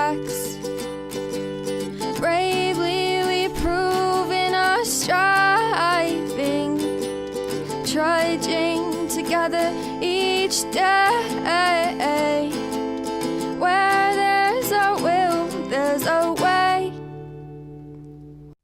facts. Bravely we prove in our striving, trudging together each day. Where there's a will, there's a way.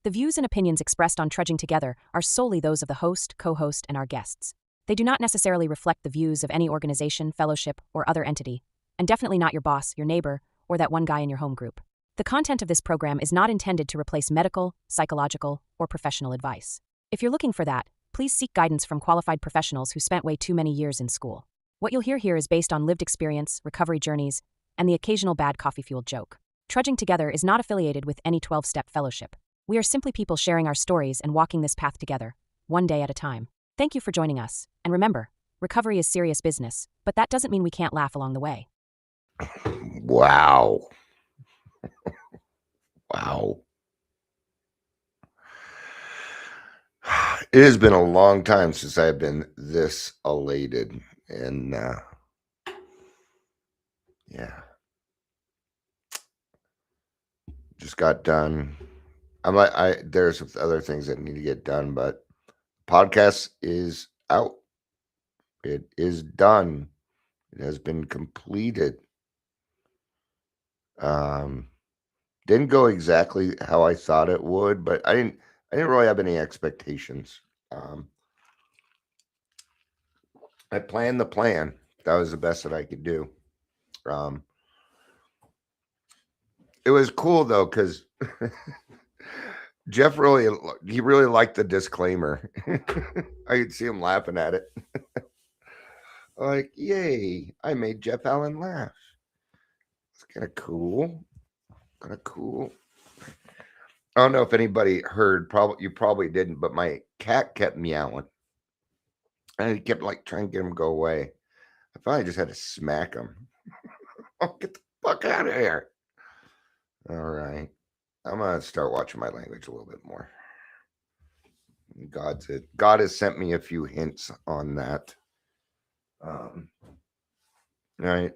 The views and opinions expressed on Trudging Together are solely those of the host, co-host, and our guests. They do not necessarily reflect the views of any organization, fellowship, or other entity, and definitely not your boss, your neighbor, or that one guy in your home group. The content of this program is not intended to replace medical, psychological, or professional advice. If you're looking for that, please seek guidance from qualified professionals who spent way too many years in school. What you'll hear here is based on lived experience, recovery journeys, and the occasional bad coffee-fueled joke. Trudging Together is not affiliated with any 12-step fellowship. We are simply people sharing our stories and walking this path together, one day at a time. Thank you for joining us, and remember, recovery is serious business, but that doesn't mean we can't laugh along the way. Wow. Wow. It has been a long time since I've been this elated, and yeah, just got done. There's other things that need to get done, but podcast is out. It is done. It has been completed. Didn't go exactly how I thought it would, but I didn't really have any expectations. I planned the plan. That was the best that I could do. It was cool though, because Jeff really liked the disclaimer. I could see him laughing at it. Like, yay, I made Jeff Allen laugh. It's kind of cool. I don't know if anybody heard, you probably didn't, but my cat kept meowing. And he kept like trying to get him to go away. I finally just had to smack him. Oh, get the fuck out of here. All right. I'm going to start watching my language a little bit more. God has sent me a few hints on that. All right.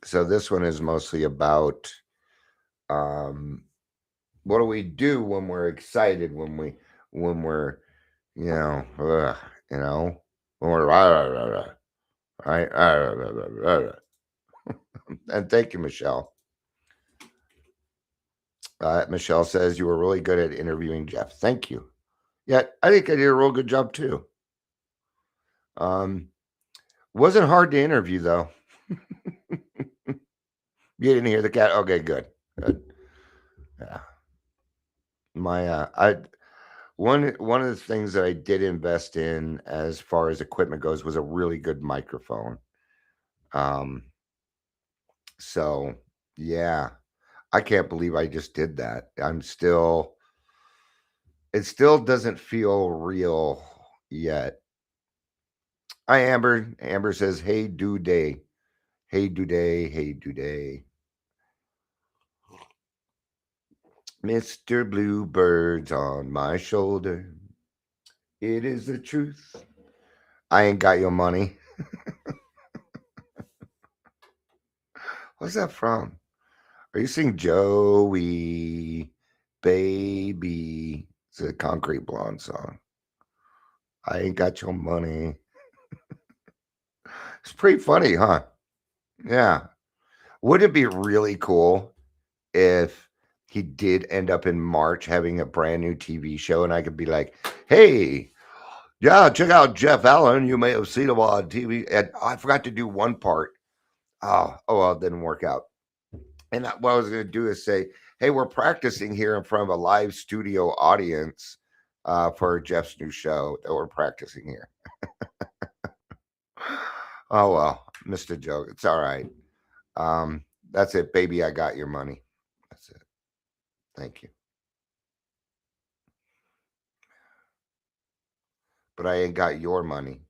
So this one is mostly about what do we do when we're excited, when we're when we're right. And thank you, Michelle. Michelle says you were really good at interviewing Jeff. Thank you. Yeah, I think I did a real good job too. Wasn't hard to interview though. You didn't hear the cat? Okay, good. Yeah. One of the things that I did invest in as far as equipment goes was a really good microphone. So yeah, I can't believe I just did that. It still doesn't feel real yet. Hi, Amber. Amber says, hey, do day. Hey, do day. Hey, do day. Mr. Bluebird's on my shoulder. It is the truth. I ain't got your money. What's that from? Are you singing Joey, baby? It's a Concrete Blonde song. I ain't got your money. It's pretty funny, huh? Yeah. Wouldn't it be really cool if he did end up in March having a brand new TV show and I could be like, hey, yeah, check out Jeff Allen. You may have seen him on TV. And I forgot to do one part. Oh, well, it didn't work out. And what I was going to do is say, hey, we're practicing here in front of a live studio audience for Jeff's new show that we're practicing here. Oh, well, missed a joke. It's all right. That's it, baby. I got your money. That's it. Thank you. But I ain't got your money.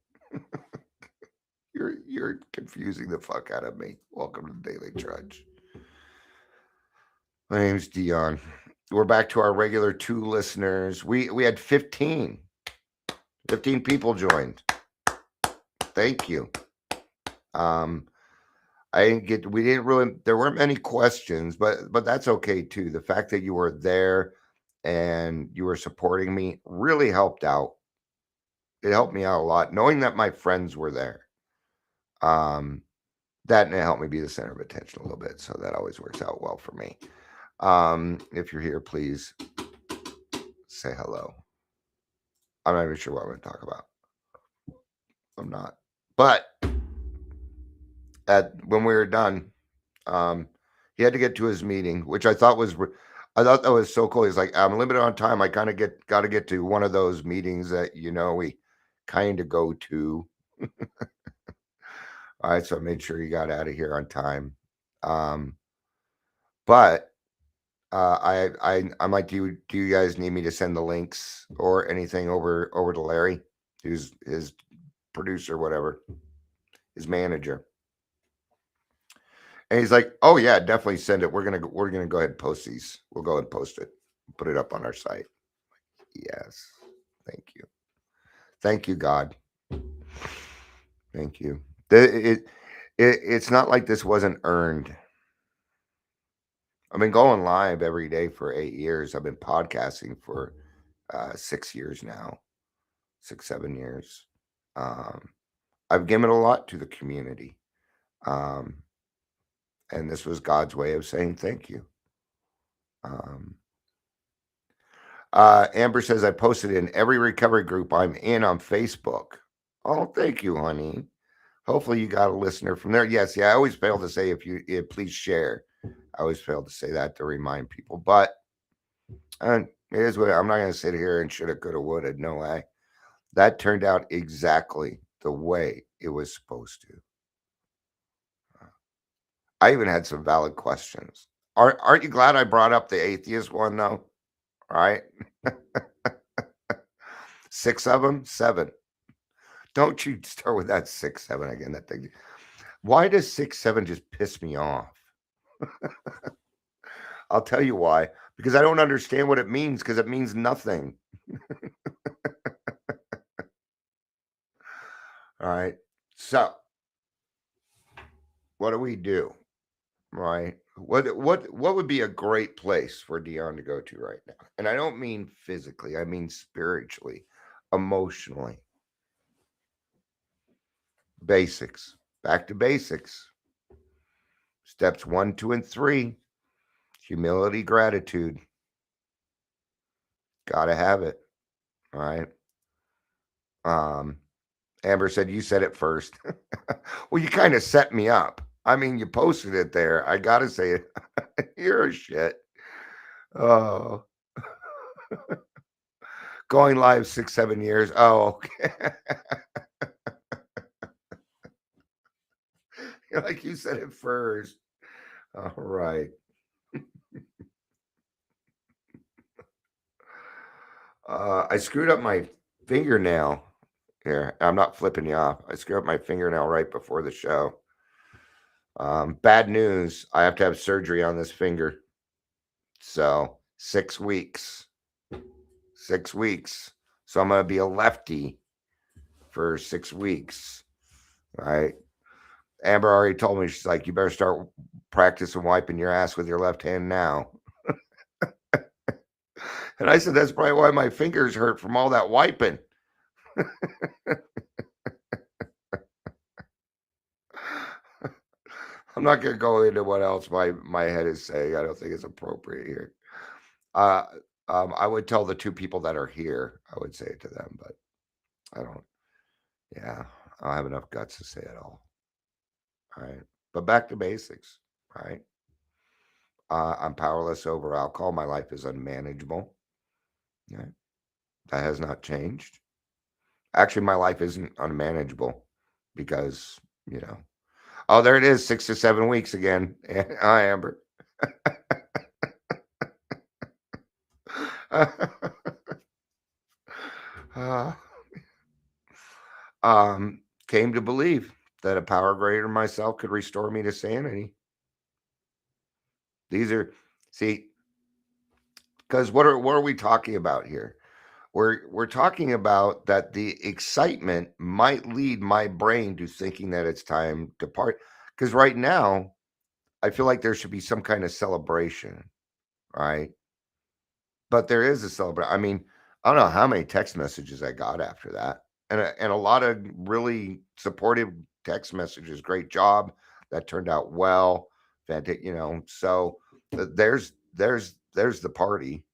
You're confusing the fuck out of me. Welcome to Daily Trudge. My name's Dion. We're back to our regular 2 listeners. We had 15 people joined. Thank you. there weren't many questions, but that's okay too. The fact that you were there and you were supporting me really helped out. It helped me out a lot, knowing that my friends were there. That and it helped me be the center of attention a little bit. So that always works out well for me. If you're here, please say hello. I'm not even sure what I'm going to talk about. I'm not. But when we were done, he had to get to his meeting, which I thought that was so cool. He's like, I'm limited on time. I kind of got to get to one of those meetings that we kind of go to. All right, so I made sure he got out of here on time. But I'm like, do you guys need me to send the links or anything over to Larry, who's his producer, whatever, his manager? And he's like, oh yeah, definitely send it. We're gonna go ahead and post these. We'll go ahead and post it, put it up on our site. Yes, thank you, God, thank you. It's not like this wasn't earned. I've been going live every day for 8 years. I've been podcasting for 6 years now, 7 years. I've given a lot to the community. And this was God's way of saying thank you. Amber says, I posted in every recovery group I'm in on Facebook. Oh, thank you, honey. Hopefully you got a listener from there. Yes, I always fail to say please share. I always fail to say that to remind people. But it is what I'm not going to sit here and shoulda, coulda, woulda. No way. That turned out exactly the way it was supposed to. I even had some valid questions. Aren't you glad I brought up the atheist one, though? All right. 6 of them? 7. Don't you start with that 6, 7 again. That thing. Why does 6, 7 just piss me off? I'll tell you why. Because I don't understand what it means, because it means nothing. All right. So, what do we do? Right? What would be a great place for Dion to go to right now? And I don't mean physically, I mean spiritually, emotionally. Basics. Back to basics. Steps 1, 2, and 3. Humility, gratitude. Gotta have it. All right. Amber said, you said it first. Well, you kind of set me up. I mean, you posted it there. I gotta say it. You're a shit. Oh. Going live 6, 7 years. Oh, okay. Like you said it first. All right. I screwed up my fingernail here. I'm not flipping you off. I screwed up my fingernail right before the show. Bad news. I have to have surgery on this finger. So 6 weeks. 6 weeks. So I'm going to be a lefty for 6 weeks. All right. Amber already told me, she's like, you better start practicing wiping your ass with your left hand now. And I said, that's probably why my fingers hurt from all that wiping. I'm not going to go into what else my head is saying. I don't think it's appropriate here. I would tell the 2 people that are here, I would say it to them, but I don't have enough guts to say it all. All right. But back to basics. All right. I'm powerless over alcohol. My life is unmanageable. Right. That has not changed. Actually, my life isn't unmanageable because, oh, there it is, 6 to 7 weeks again. Hi, Amber. Came to believe that a power greater than myself could restore me to sanity. These are, because what are we talking about here? We're talking about that the excitement might lead my brain to thinking that it's time to part. Because right now, I feel like there should be some kind of celebration, right? But there is a celebration. I mean, I don't know how many text messages I got after that, and a lot of really supportive text messages. Great job, that turned out well. Fantastic, So there's the party,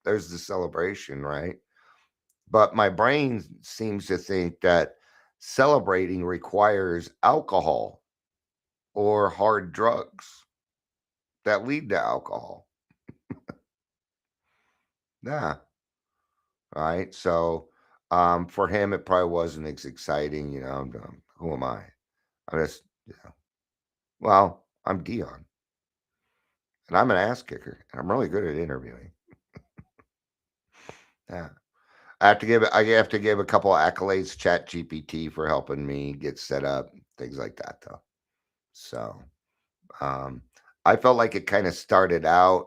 there's the celebration, right? But my brain seems to think that celebrating requires alcohol or hard drugs that lead to alcohol. Yeah. Right. So for him, it probably wasn't as exciting. Who am I? I'm just, well, I'm Dion and I'm an ass kicker and I'm really good at interviewing. Yeah. I have to give a couple of accolades, Chat GPT, for helping me get set up, things like that though. So Um, I felt like it kind of started out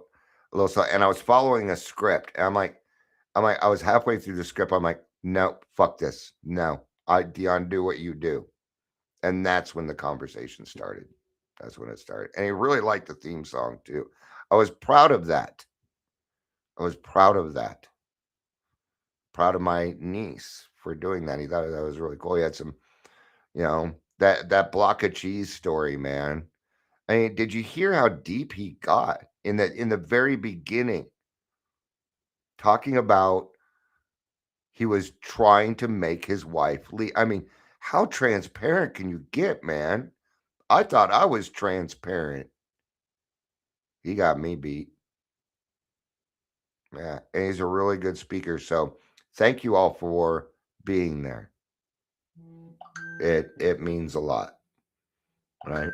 a little slow, and I was following a script. And I was halfway through the script. I'm like, no, fuck this. No, Dion, do what you do. And that's when the conversation started. That's when it started. And he really liked the theme song too. I was proud of that. I was proud of that. Proud of my niece for doing that. He thought that was really cool. He had some, that block of cheese story, man. I mean, did you hear how deep he got in the very beginning, talking about he was trying to make his wife leave? I mean, how transparent can you get, man? I thought I was transparent. He got me beat. Yeah, and he's a really good speaker. So, thank you all for being there. It means a lot, right?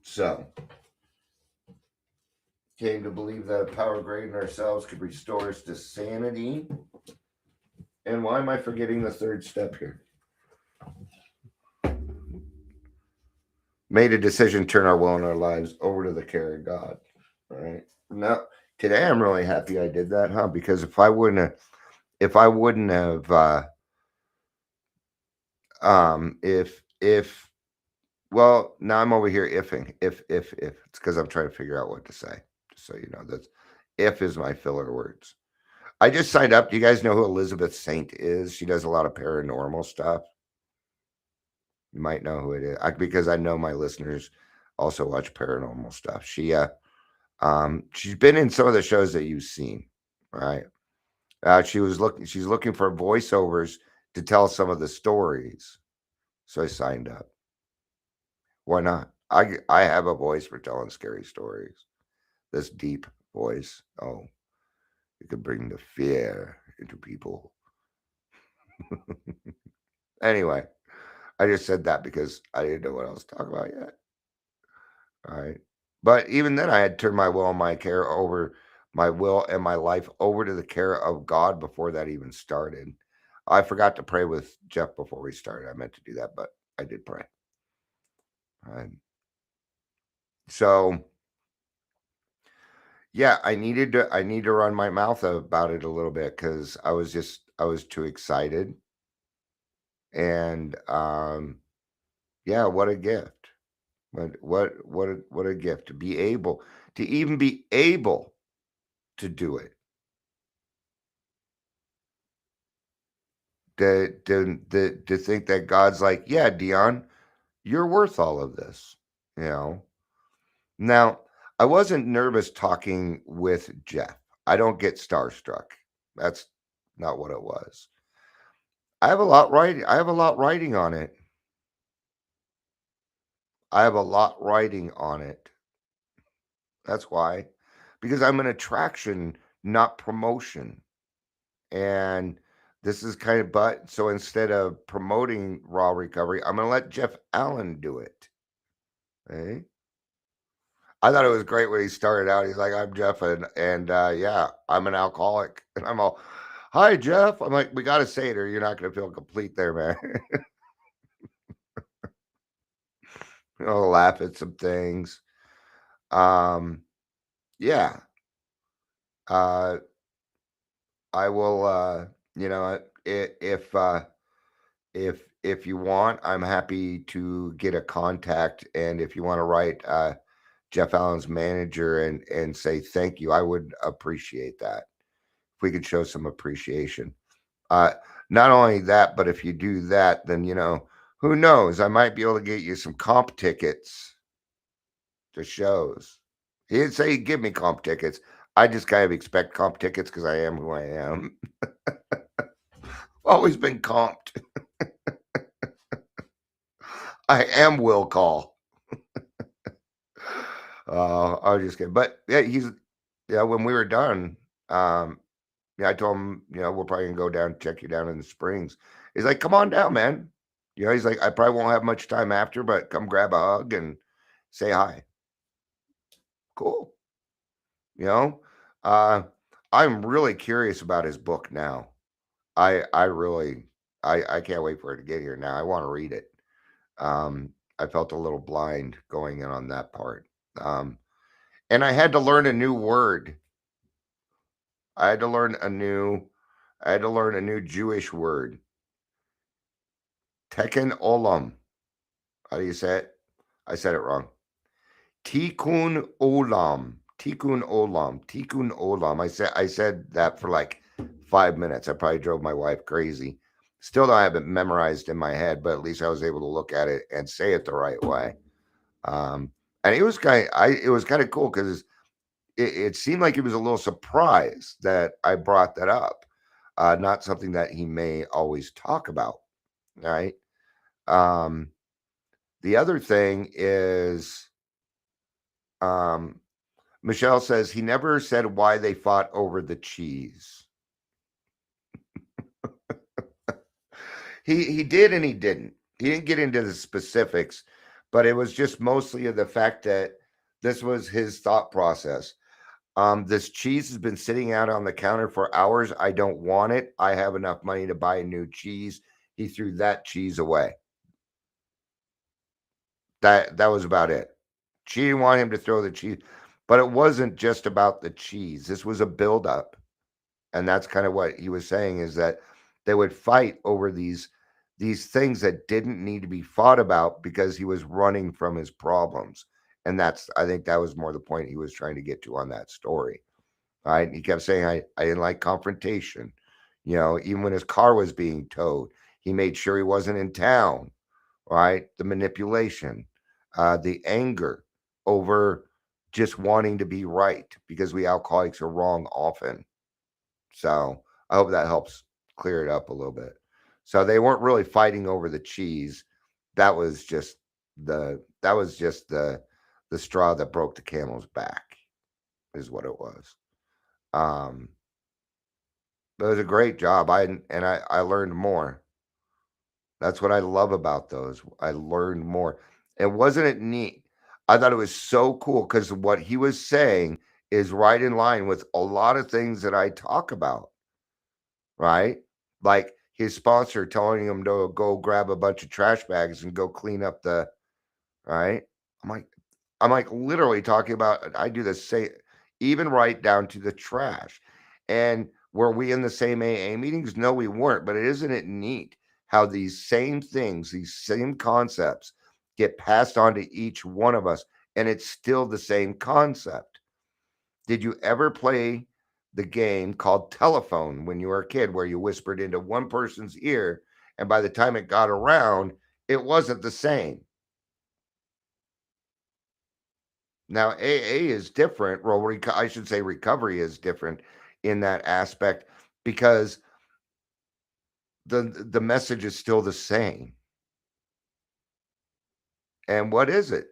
So, came to believe that a power greater than ourselves could restore us to sanity. And why am I forgetting the third step here? Made a decision to turn our will and our lives over to the care of God. All right. Now, today I'm really happy I did that, huh? Because if I wouldn't have, if, well, now I'm over here ifing. If, it's because I'm trying to figure out what to say. Just so you know, that's if is my filler words. I just signed up. Do you guys know who Elizabeth Saint is? She does a lot of paranormal stuff. You might know who it is because I know my listeners also watch paranormal stuff. She's been in some of the shows that you've seen, right? She's looking for voiceovers to tell some of the stories. So I signed up. Why not? I have a voice for telling scary stories. This deep voice. Oh, it could bring the fear into people. Anyway, I just said that because I didn't know what else to talk about yet. All right. But even then I had turned my will and my life over to the care of God before that even started. I forgot to pray with Jeff before we started. I meant to do that, but I did pray. All right. So yeah, I need to run my mouth about it a little bit because I was too excited. And yeah, what a gift. What a gift to be able to even be able to do it. To think that God's like, yeah, Dion, you're worth all of this. You know. Now, I wasn't nervous talking with Jeff. I don't get starstruck. That's not what it was. I have a lot writing. I have a lot writing on it. I have a lot writing on it. That's why, because I'm an attraction, not promotion. And this is kind of, but so instead of promoting Raw Recovery, I'm going to let Jeff Allen do it. Okay. I thought it was great when he started out. He's like, I'm Jeff, and yeah, I'm an alcoholic. And I'm all, hi, Jeff. I'm like, we got to say it or you're not going to feel complete there, man. I'll laugh at some things. Yeah. Uh, I will, if if you want, I'm happy to get a contact. And if you want to write Jeff Allen's manager and say thank you, I would appreciate that. If we could show some appreciation. Uh, Not only that, but if you do that, then, who knows? I might be able to get you some comp tickets to shows. He didn't say he'd give me comp tickets. I just kind of expect comp tickets because I am who I am. Always been comped. I am Will Call. I was just kidding. But yeah, when we were done, yeah, I told him, we're probably gonna go down, check you down in the Springs. He's like, come on down, man. He's like, I probably won't have much time after, but come grab a hug and say hi. Cool. Uh, I'm really curious about his book now. I really, I can't wait for it to get here now. I want to read it. I felt a little blind going in on that part. And I had to learn a new word. I had to learn a new Jewish word. Teken olam. How do you say it? I said it wrong. Tikkun olam. Tikkun olam. Tikkun olam. I said that for like 5 minutes. I probably drove my wife crazy. Still don't have it memorized in my head, but at least I was able to look at it and say it the right way. And it was kind of cool because it seemed like he was a little surprised that I brought that up. Not something that he may always talk about. Right. The other thing is, Michelle says he never said why they fought over the cheese. He did and he didn't. He didn't get into the specifics, but it was just mostly of the fact that this was his thought process. This cheese has been sitting out on the counter for hours. I don't want it. I have enough money to buy a new cheese. He threw that cheese away. That was about it. She didn't want him to throw the cheese, but it wasn't just about the cheese. This was a buildup. And that's kind of what he was saying, is that they would fight over these things that didn't need to be fought about because he was running from his problems. And I think that was more the point he was trying to get to on that story. Right. And he kept saying, I didn't like confrontation. Even when his car was being towed, he made sure he wasn't in town. Right. The manipulation, the anger over just wanting to be right, because we alcoholics are wrong often. So I hope that helps clear it up a little bit. So they weren't really fighting over the cheese. That was just the straw that broke the camel's back, is what it was. But it was a great job. I learned more. That's what I love about those. I learned more. And wasn't it neat? I thought it was so cool because what he was saying is right in line with a lot of things that I talk about. Right? Like his sponsor telling him to go grab a bunch of trash bags and go clean up the right. I'm like literally talking about, I do the same, even right down to the trash. And were we in the same AA meetings? No, we weren't. But isn't it neat how these same things, these same concepts get passed on to each one of us, and it's still the same concept? Did you ever play the game called telephone when you were a kid, where you whispered into one person's ear, and by the time it got around, it wasn't the same? Now, AA is different. Well, I should say recovery is different in that aspect, because the message is still the same. And what is it?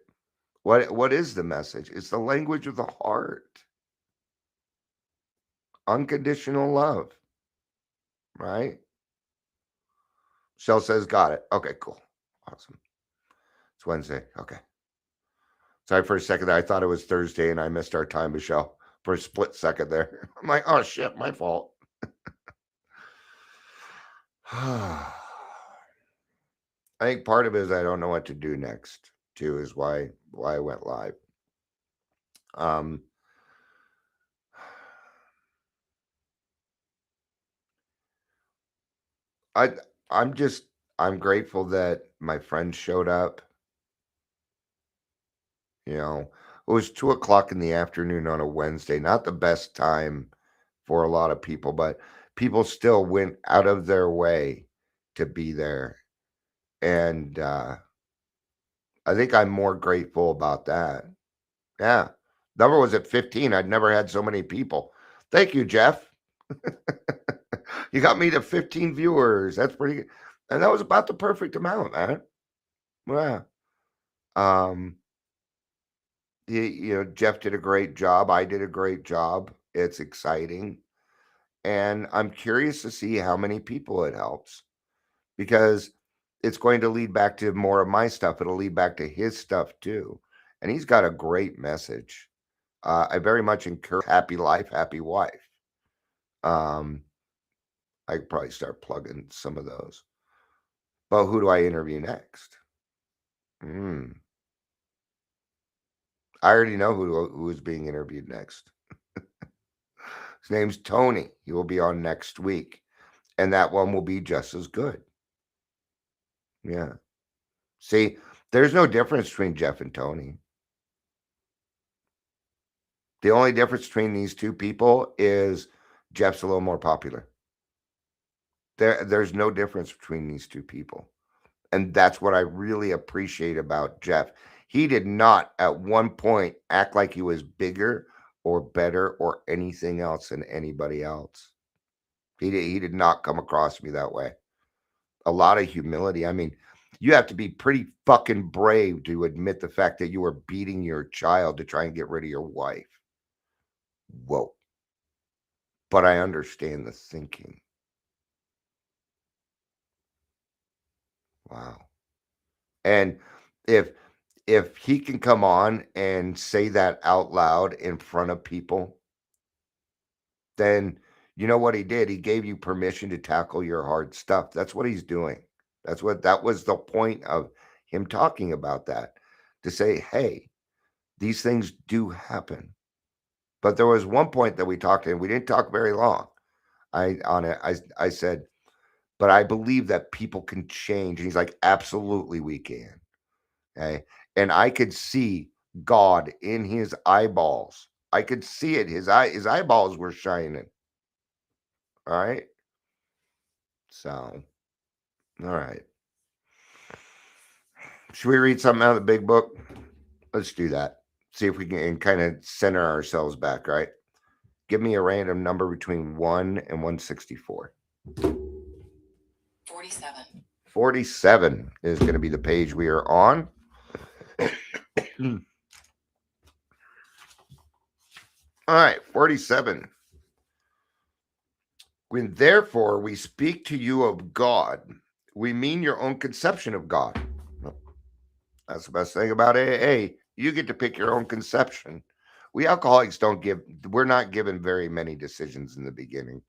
What is the message? It's the language of the heart. Unconditional love. Right? Shell says, got it. Okay, cool. Awesome. It's Wednesday. Okay. Sorry for a second there. I thought it was Thursday and I missed our time, Michelle, for a split second there. I'm like, oh shit, my fault. I think part of it is I don't know what to do next, too, is why I went live. I'm I'm grateful that my friends showed up. You know, it was 2 o'clock in the afternoon on a Wednesday. Not the best time for a lot of people, but people still went out of their way to be there. And I think I'm more grateful about that. Yeah. Number was at 15. I'd never had so many people. Thank you, Jeff. You got me to 15 viewers. That's pretty good. And that was about the perfect amount, man. Yeah. Um, Jeff did a great job. I did a great job. It's exciting. And I'm curious to see how many people it helps because it's going to lead back to more of my stuff. It'll lead back to his stuff too. And he's got a great message. I very much encourage happy life, happy wife. I could probably start plugging some of those. But who do I interview next? I already know who is being interviewed next. His name's Tony. He will be on next week. And that one will be just as good. Yeah. See, there's no difference between Jeff and Tony. The only difference between these two people is Jeff's a little more popular. There's no difference between these two people. And that's what I really appreciate about Jeff. He did not at one point act like he was bigger or better or anything else than anybody else. He did not come across me that way. A lot of humility. I mean, you have to be pretty fucking brave to admit the fact that you were beating your child to try and get rid of your wife. Whoa. But I understand the thinking. Wow. And if he can come on and say that out loud in front of people, then you know what he did? He gave you permission to tackle your hard stuff. That's what he's doing. That was the point of him talking about that, to say, hey, these things do happen. But there was one point that we talked, and we didn't talk very long. I said, but I believe that people can change. And he's like, absolutely, we can. Okay. And I could see God in his eyeballs. I could see it. His eyeballs were shining. All right. So, all right. Should we read something out of the big book? Let's do that. See if we can kind of center ourselves back, right? Give me a random number between 1 and 164. 47. 47 is going to be the page we are on. All right, 47. When therefore we speak to you of God, we mean your own conception of God. That's the best thing about AA. You get to pick your own conception. We alcoholics we're not given very many decisions in the beginning.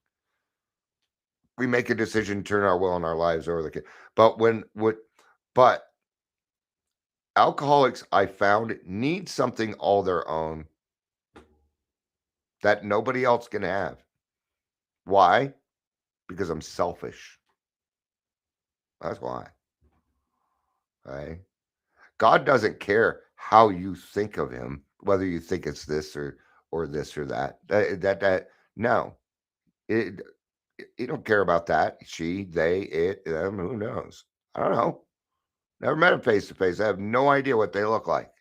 We make a decision, turn our will and our lives over the kid. But alcoholics, I found, need something all their own that nobody else can have. Why? Because I'm selfish. That's why. Right? God doesn't care how you think of him, whether you think it's this or this or that. No. You don't care about that. She, they, it, them, who knows? I don't know. Never met them face to face. I have no idea what they look like.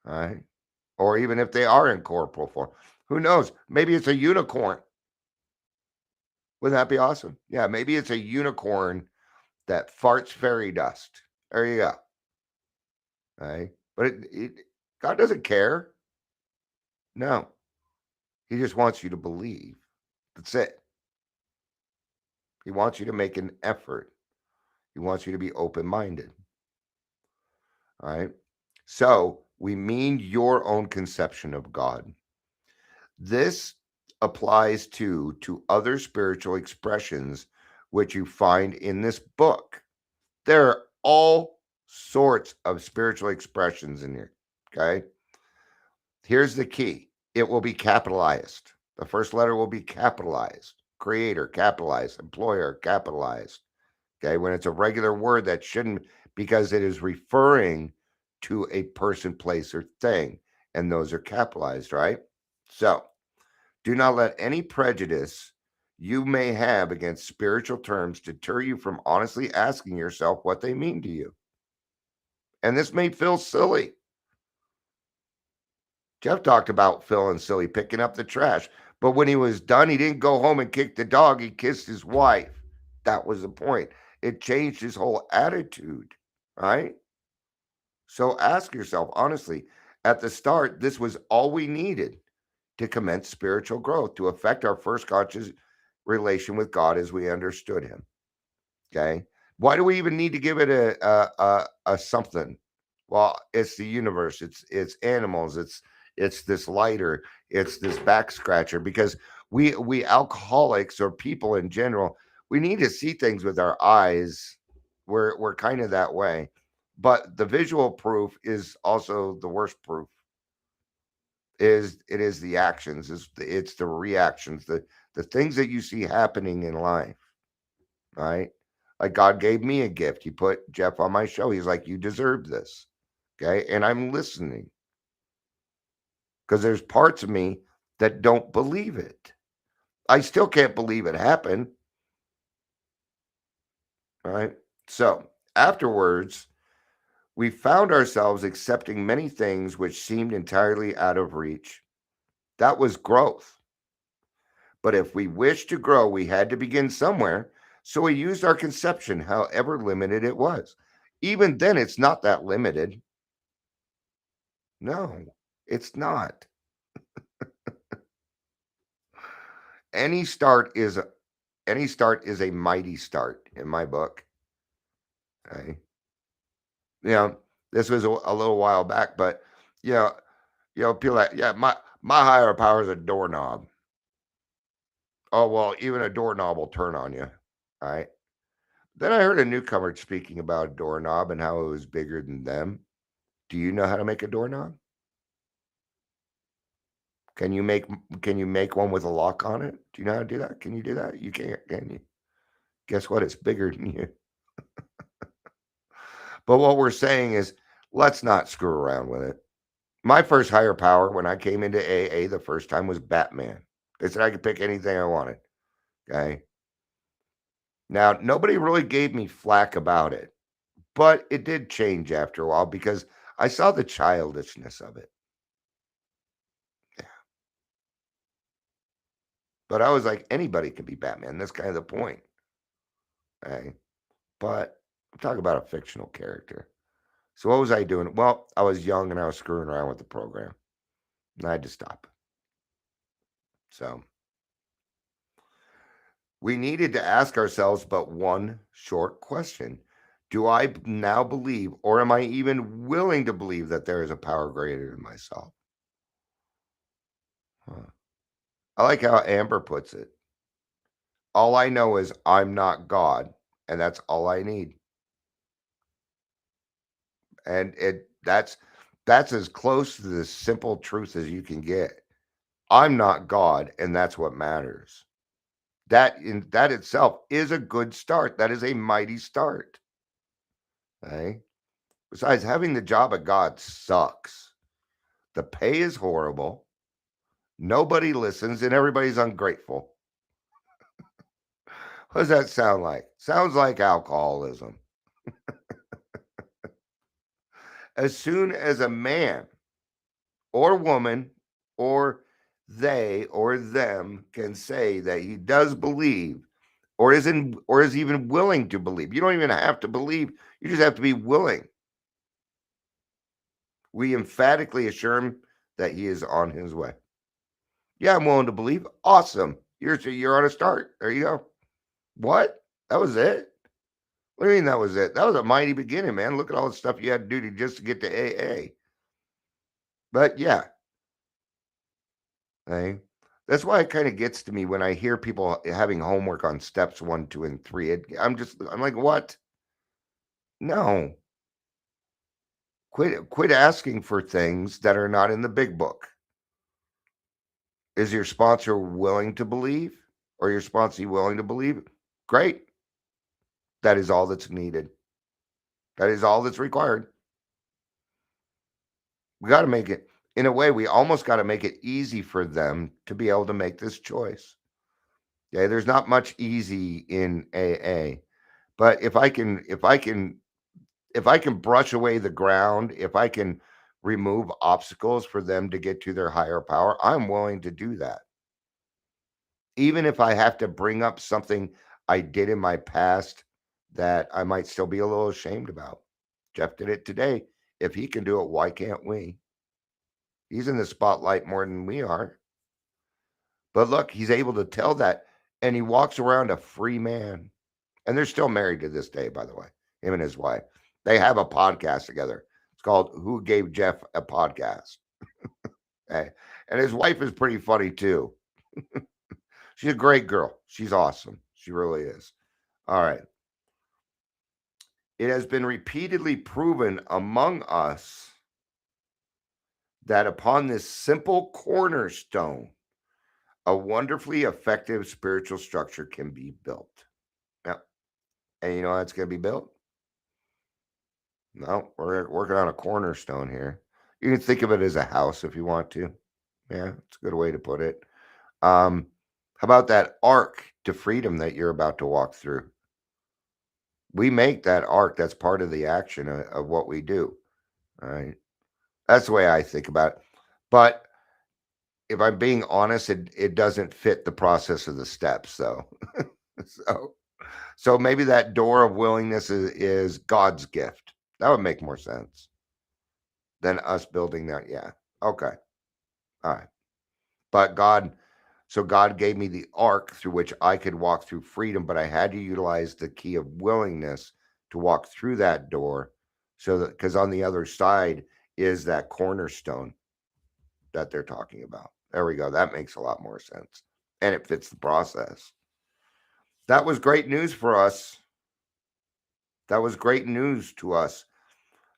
All right. Or even if they are in corporal form. Who knows? Maybe it's a unicorn. Wouldn't that be awesome? Yeah, maybe it's a unicorn that farts fairy dust. There you go. All right. But God doesn't care. No. He just wants you to believe. That's it. He wants you to make an effort. He wants you to be open-minded. All right. So we mean your own conception of God. This applies to other spiritual expressions which you find in this book. There are all sorts of spiritual expressions in here. Okay. Here's the key. It will be capitalized. The first letter will be capitalized. Creator, capitalized. Employer, capitalized. Okay, when it's a regular word that shouldn't, because it is referring to a person, place, or thing, and those are capitalized, right? So, do not let any prejudice you may have against spiritual terms deter you from honestly asking yourself what they mean to you. And this may feel silly. Jeff talked about feeling silly picking up the trash, but when he was done, he didn't go home and kick the dog. He kissed his wife. That was the point. It changed his whole attitude, right? So ask yourself honestly, at the start, this was all we needed to commence spiritual growth, to affect our first conscious relation with God as we understood Him. Okay. Why do we even need to give it a something? Well, it's the universe. It's animals. It's this lighter. It's this back scratcher. Because we alcoholics or people in general, we need to see things with our eyes. We're kind of that way. But the visual proof is also the worst proof. It is the actions, it's the reactions, the things that you see happening in life, right? Like God gave me a gift. He put Jeff on my show. He's like, you deserve this. Okay. And I'm listening because there's parts of me that don't believe it. I still can't believe it happened. Right. So afterwards, we found ourselves accepting many things which seemed entirely out of reach. That was growth. But if we wished to grow, we had to begin somewhere. So we used our conception, however limited it was. Even then, it's not that limited. No, it's not. Any start is a mighty start in my book. Okay. You know, this was a little while back, but you know, people like, yeah, my higher power is a doorknob. Oh well, even a doorknob will turn on you. All right. Then I heard a newcomer speaking about a doorknob and how it was bigger than them. Do you know how to make a doorknob? Can you make can you make one with a lock on it? Do you know how to do that? Can you do that? You can't, can you? Guess what? It's bigger than you. But what we're saying is let's not screw around with it. My first higher power when I came into AA the first time was Batman. They said I could pick anything I wanted. Okay. Now, nobody really gave me flack about it, but it did change after a while because I saw the childishness of it. But I was like, anybody can be Batman. That's kind of the point. Okay. But I'm talking about a fictional character. So what was I doing? Well, I was young and I was screwing around with the program. And I had to stop. So we needed to ask ourselves but one short question. Do I now believe, or am I even willing to believe that there is a power greater than myself? Huh. I like how Amber puts it. All I know is I'm not God, and that's all I need. And that's as close to the simple truth as you can get. I'm not God, and that's what matters. That itself is a good start. That is a mighty start. Okay. Besides, having the job of God sucks. The pay is horrible. Nobody listens, and everybody's ungrateful. What does that sound like? Sounds like alcoholism. As soon as a man or woman or they or them can say that he does believe or is even willing to believe. You don't even have to believe, you just have to be willing. We emphatically assure him that he is on his way. Yeah, I'm willing to believe. Awesome. You're on a start. There you go. What? That was it? What do you mean that was it? That was a mighty beginning, man. Look at all the stuff you had to do just to get to AA. But yeah, okay. That's why it kind of gets to me when I hear people having homework on steps 1, 2, and 3. I'm like, what? No. Quit asking for things that are not in the big book. Is your sponsor willing to believe? Or your sponsee willing to believe? Great. That is all that's needed. That is all that's required. We got to make it, in a way, we almost got to make it easy for them to be able to make this choice. Yeah, there's not much easy in AA. But if I can brush away the ground, if I can remove obstacles for them to get to their higher power, I'm willing to do that. Even if I have to bring up something I did in my past that I might still be a little ashamed about. Jeff did it today. If he can do it, why can't we? He's in the spotlight more than we are. But look, he's able to tell that, and he walks around a free man. And they're still married to this day, by the way, him and his wife. They have a podcast together. It's called Who Gave Jeff a Podcast? Okay. And his wife is pretty funny too. She's a great girl. She's awesome. She really is. All right. It has been repeatedly proven among us that upon this simple cornerstone, a wonderfully effective spiritual structure can be built. Yep. And you know how it's going to be built? No, we're working on a cornerstone here. You can think of it as a house if you want to. Yeah, it's a good way to put it. How about that arc to freedom that you're about to walk through? We make that arc. That's part of the action of what we do. All right. That's the way I think about it. But if I'm being honest, it doesn't fit the process of the steps, though. So maybe that door of willingness is God's gift. That would make more sense than us building that. Yeah. Okay. All right. But God gave me the arc through which I could walk through freedom, but I had to utilize the key of willingness to walk through that door. So that, because on the other side is that cornerstone that they're talking about. There we go. That makes a lot more sense. And it fits the process. That was great news for us. That was great news to us.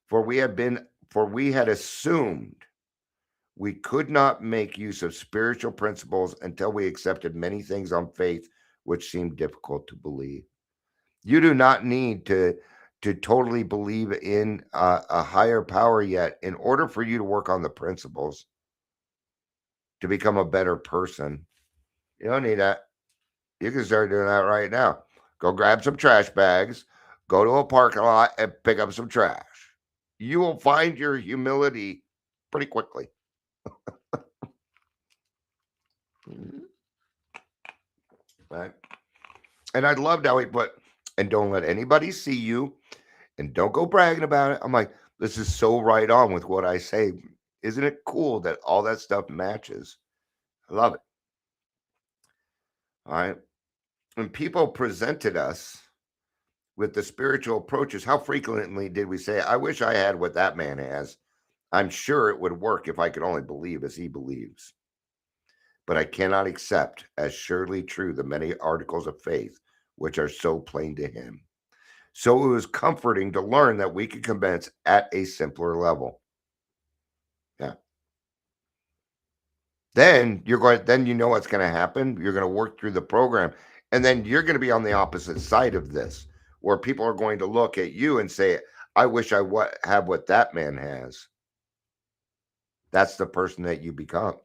For we had assumed we could not make use of spiritual principles until we accepted many things on faith which seemed difficult to believe. You do not need to totally believe in a higher power yet in order for you to work on the principles to become a better person. You don't need that. You can start doing that right now. Go grab some trash bags, go to a parking lot and pick up some trash. You will find your humility pretty quickly. Right? And I loved how he put, and don't let anybody see you and don't go bragging about it. I'm like, this is so right on with what I say. Isn't it cool that all that stuff matches? I love it. All right. When people presented us with the spiritual approaches, how frequently did we say, I wish I had what that man has? I'm sure it would work if I could only believe as he believes. But I cannot accept as surely true the many articles of faith which are so plain to him. So it was comforting to learn that we could commence at a simpler level. Yeah. Then you know what's going to happen. You're going to work through the program, and then you're going to be on the opposite side of this, where people are going to look at you and say, I wish I have what that man has. That's the person that you become.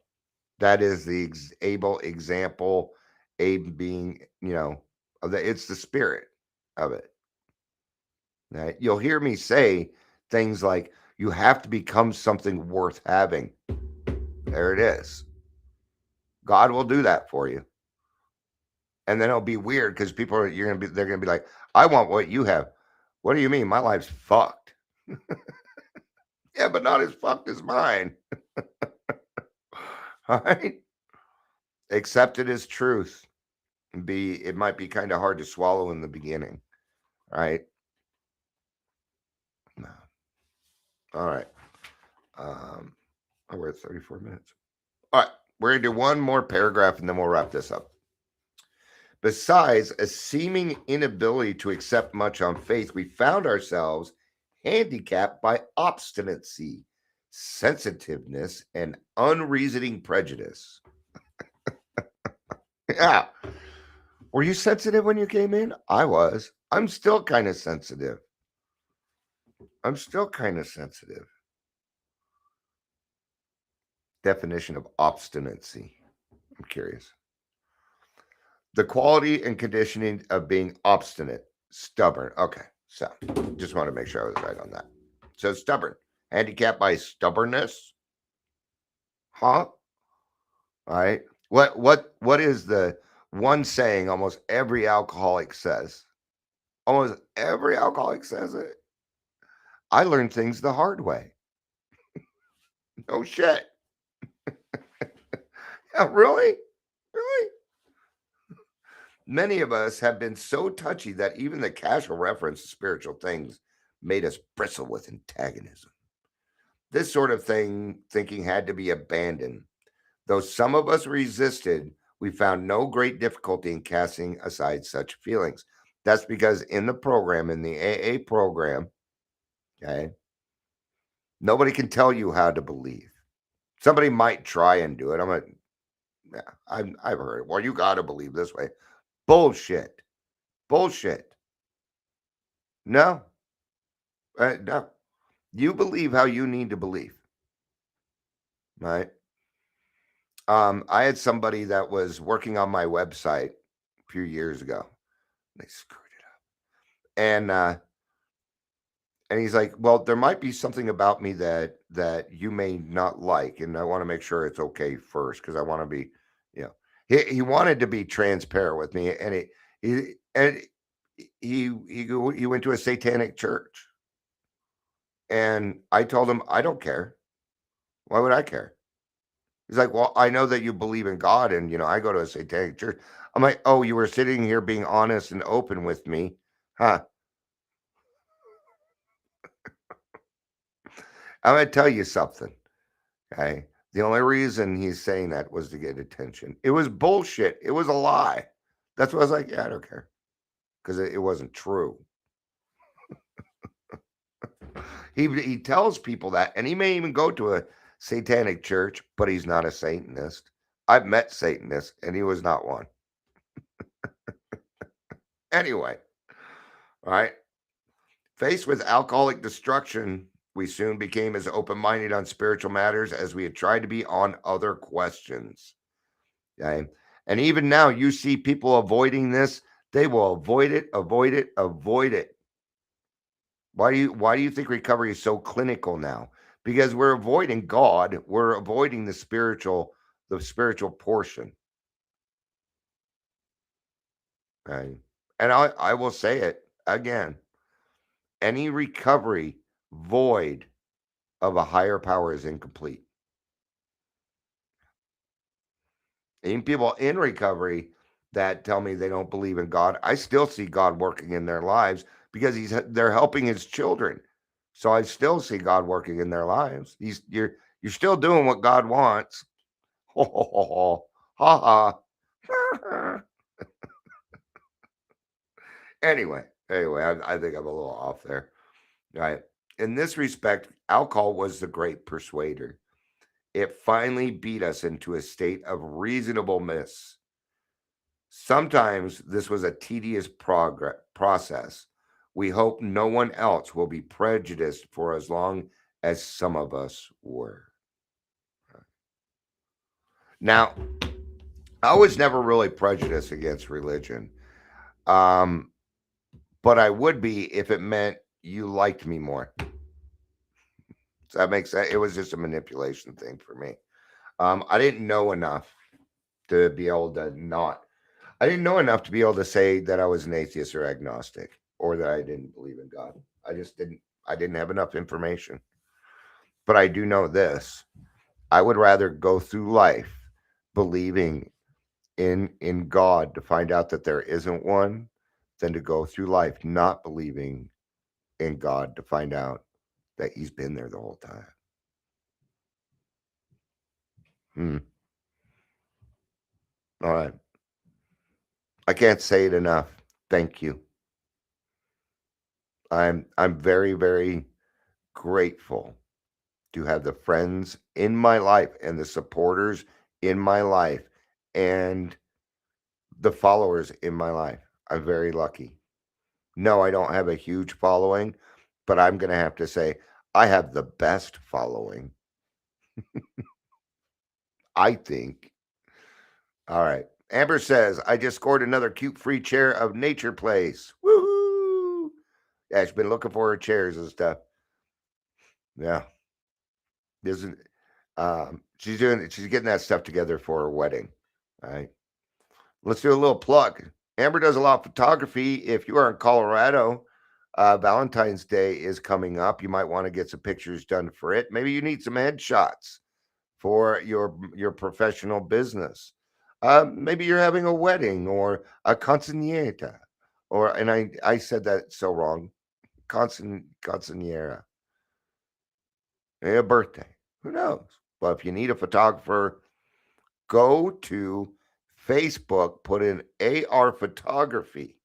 That is the able example, being, it's the spirit of it. Now, you'll hear me say things like, you have to become something worth having. There it is. God will do that for you. And then it'll be weird because they're going to be like, I want what you have. What do you mean? My life's fucked. Yeah, but not as fucked as mine. All right. Accept it as truth. It might be kind of hard to swallow in the beginning. Right. All right. We're at 34 minutes. All right. We're going to do one more paragraph and then we'll wrap this up. Besides a seeming inability to accept much on faith, we found ourselves handicapped by obstinacy, sensitiveness, and unreasoning prejudice. Yeah. Were you sensitive when you came in? I was. I'm still kind of sensitive. I'm still kind of sensitive. Definition of obstinacy. I'm curious. The quality and conditioning of being obstinate, stubborn. Okay, so just want to make sure I was right on that. So stubborn, handicapped by stubbornness, huh? All right. What is the one saying almost every alcoholic says? Almost every alcoholic says it. I learned things the hard way. No shit. Yeah, really? Really? Many of us have been so touchy that even the casual reference to spiritual things made us bristle with antagonism. This sort of thinking had to be abandoned. Though some of us resisted, we found no great difficulty in casting aside such feelings. That's because in the program, in the AA program, okay, nobody can tell you how to believe. Somebody might try and do it. Yeah, I've heard it. Well, you got to believe this way. Bullshit. Bullshit. No, no. You believe how you need to believe, right? I had somebody that was working on my website a few years ago. They screwed it up, and he's like, "Well, there might be something about me that you may not like, and I want to make sure it's okay first because I want to be, you know." He wanted to be transparent with me, and he went to a satanic church, and I told him I don't care. Why would I care? He's like, "Well, I know that you believe in God, and I go to a satanic church." I'm like, "Oh, you were sitting here being honest and open with me, huh?" I'm gonna tell you something. Okay. The only reason he's saying that was to get attention. It was bullshit. It was a lie. That's why I was like, yeah, I don't care. Because it wasn't true. He tells people that, and he may even go to a satanic church, but he's not a Satanist. I've met Satanists, and he was not one. Anyway, all right. Faced with alcoholic destruction, we soon became as open minded on spiritual matters as we had tried to be on other questions. Okay. And even now, you see people avoiding this. They will avoid it, avoid it, avoid it. Why do you think recovery is so clinical now? Because we're avoiding God, we're avoiding the spiritual portion. Okay. And I will say it again. Any recovery void of a higher power is incomplete. Even people in recovery that tell me they don't believe in God, I still see God working in their lives because they're helping his children. So I still see God working in their lives. You're still doing what God wants. Ho ho ho ho. Ha ha. anyway, I think I'm a little off there. Right. In this respect, alcohol was the great persuader. It finally beat us into a state of reasonableness. Sometimes this was a tedious process. We hope no one else will be prejudiced for as long as some of us were. Now, I was never really prejudiced against religion, um, but I would be if it meant you liked me more. So that makes sense. It was just a manipulation thing for me. I didn't know enough to be able to not. I didn't know enough to be able to say that I was an atheist or agnostic or that I didn't believe in God. I just didn't. I didn't have enough information. But I do know this. I would rather go through life believing in God to find out that there isn't one than to go through life not believing in God to find out that he's been there the whole time. Hmm. All right. I can't say it enough. Thank you. I'm very, very grateful to have the friends in my life and the supporters in my life and the followers in my life. I'm very lucky. No, I don't have a huge following, but I'm going to have to say I have the best following. I think. All right. Amber says, I just scored another cute free chair of Nature Place. Woohoo! Yeah, she's been looking for her chairs and stuff. Yeah. Isn't she's getting that stuff together for her wedding. All right. Let's do a little plug. Amber does a lot of photography. If you are in Colorado, Valentine's Day is coming up. You might want to get some pictures done for it. Maybe you need some headshots for your professional business. Maybe you're having a wedding or a quinceañera, or and I said that so wrong. Quinceañera, a birthday. Who knows? But if you need a photographer, go to Facebook, put in AR photography,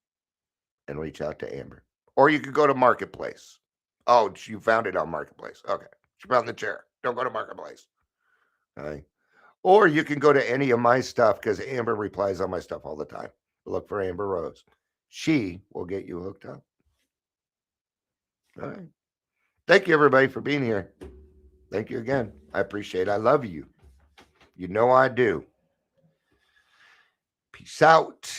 and reach out to Amber. Or you could go to Marketplace. Oh, you found it on Marketplace. Okay. She found the chair. Don't go to Marketplace. All right. Or you can go to any of my stuff because Amber replies on my stuff all the time. Look for Amber Rose. She will get you hooked up. All right. Thank you, everybody, for being here. Thank you again. I appreciate it. I love you. You know I do. Peace out.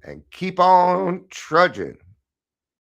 And keep on trudging.